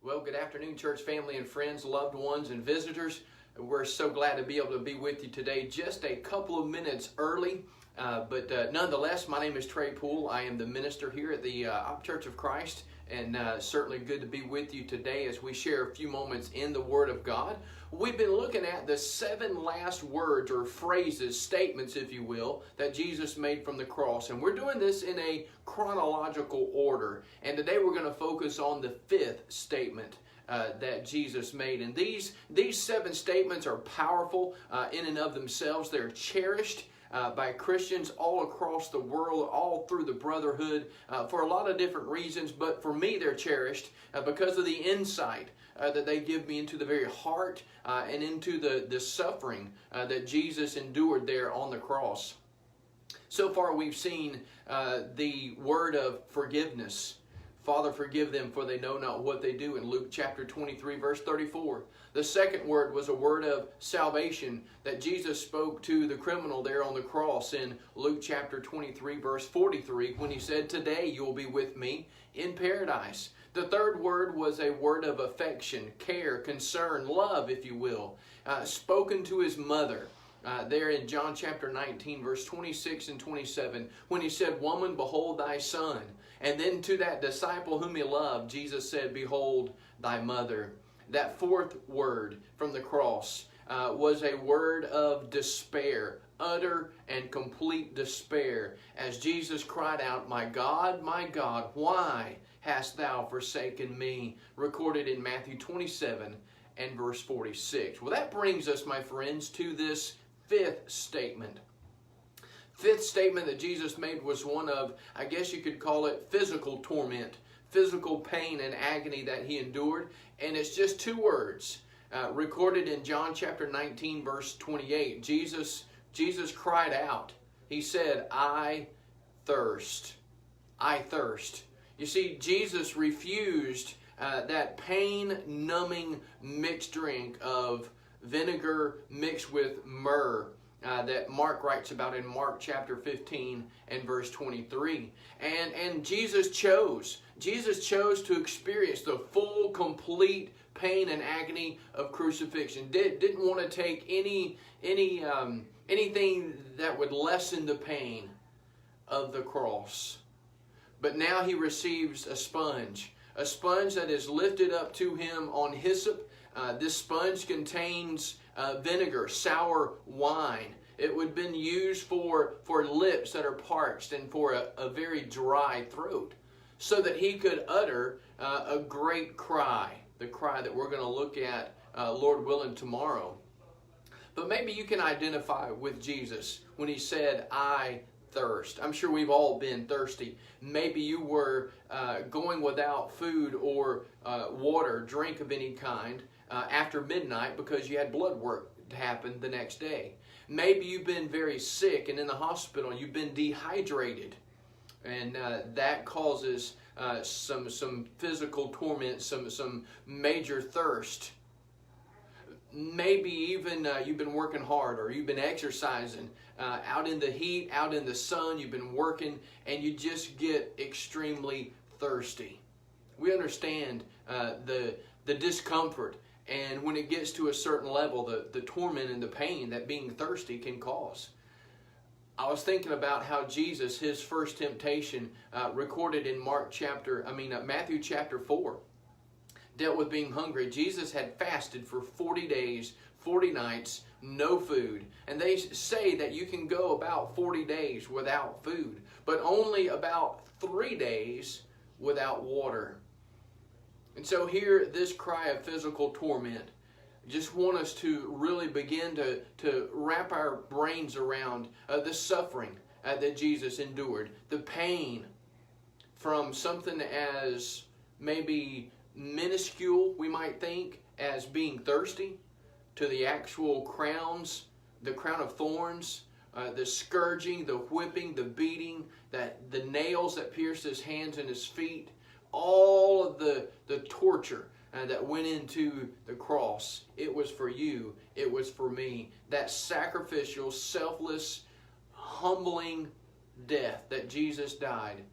Well, good afternoon, church family and friends, loved ones and visitors. We're so glad to be able to be with you today just a couple of minutes early. But nonetheless, my name is Trey Poole. I am the minister here at the Church of Christ, and certainly good to be with you today as we share a few moments in the Word of God. We've been looking at the 7 last words or phrases, statements, if you will, that Jesus made from the cross. And we're doing this in a chronological order. And today we're going to focus on the 5th statement that Jesus made. And these 7 statements are powerful in and of themselves. They're cherished by Christians all across the world, all through the brotherhood, for a lot of different reasons. But for me, they're cherished because of the insight that they give me into the very heart and into the suffering that Jesus endured there on the cross. So far, we've seen the word of forgiveness. Father, forgive them, for they know not what they do, in Luke chapter 23, verse 34. The second word was a word of salvation that Jesus spoke to the criminal there on the cross in Luke chapter 23, verse 43, when he said, "Today you will be with me in paradise." The third word was a word of affection, care, concern, love, if you will, spoken to his mother. There in John chapter 19, verse 26 and 27, when he said, "Woman, behold thy son." And then to that disciple whom he loved, Jesus said, "Behold thy mother." That fourth word from the cross was a word of despair, utter and complete despair, as Jesus cried out, my God, why hast thou forsaken me?" Recorded in Matthew 27 and verse 46. Well, that brings us, my friends, to this 5th statement. 5th statement that Jesus made was one of, I guess you could call it, physical torment, physical pain and agony that he endured. And it's just 2 words, recorded in John chapter 19, verse 28. Jesus cried out. He said, "I thirst. I thirst." You see, Jesus refused that pain-numbing mixed drink of vinegar mixed with myrrh that Mark writes about in Mark chapter 15 and verse 23. And Jesus chose to experience the full, complete pain and agony of crucifixion. Didn't want to take anything that would lessen the pain of the cross. But now he receives a sponge that is lifted up to him on hyssop. This sponge contains vinegar, sour wine. It would have been used for lips that are parched and for a very dry throat, so that he could utter a great cry, the cry that we're going to look at, Lord willing, tomorrow. But maybe you can identify with Jesus when he said, "I thirst." I'm sure we've all been thirsty. Maybe you were going without food or water, drink of any kind, after midnight because you had blood work to happen the next day. Maybe you've been very sick and in the hospital. You've been dehydrated, and that causes some physical torment, some major thirst. Maybe even you've been working hard, or you've been exercising out in the heat, out in the sun. You've been working, and you just get extremely thirsty. We understand the discomfort, and when it gets to a certain level, the torment and the pain that being thirsty can cause. I was thinking about how Jesus, his first temptation, recorded in Matthew chapter 4, dealt with being hungry. Jesus had fasted for 40 days, 40 nights, no food. And they say that you can go about 40 days without food, but only about 3 days without water. And so here, this cry of physical torment, just want us to really begin to wrap our brains around the suffering that Jesus endured, the pain from something as maybe minuscule, we might think, as being thirsty, to the actual crowns, the crown of thorns, the scourging, the whipping, the beating, the nails that pierced his hands and his feet, all of the torture that went into the cross. It was for you. It was for me. That sacrificial, selfless, humbling death that Jesus died.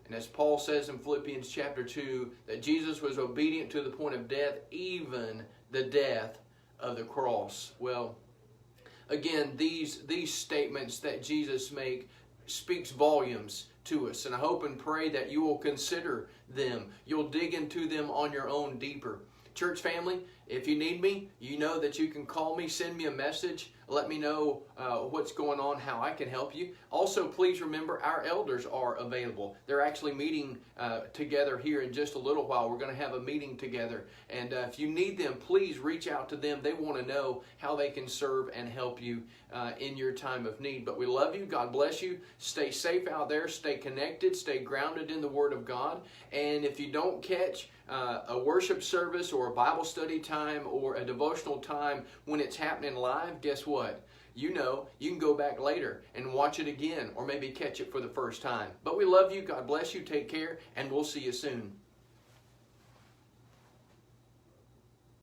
And as Paul says in Philippians chapter 2, that Jesus was obedient to the point of death, even the death of the cross. Well, again, these statements that Jesus speaks volumes to us. And I hope and pray that you will consider them. You'll dig into them on your own deeper. Church family, if you need me, you know that you can call me, send me a message, let me know what's going on, how I can help you. Also, please remember our elders are available. They're actually meeting together here in just a little while. We're going to have a meeting together. And if you need them, please reach out to them. They want to know how they can serve and help you in your time of need. But we love you. God bless you. Stay safe out there. Stay connected. Stay grounded in the Word of God. And if you don't catch a worship service or a Bible study time or a devotional time when it's happening live, guess what? You know, you can go back later and watch it again or maybe catch it for the first time. But we love you. God bless you. Take care, and we'll see you soon.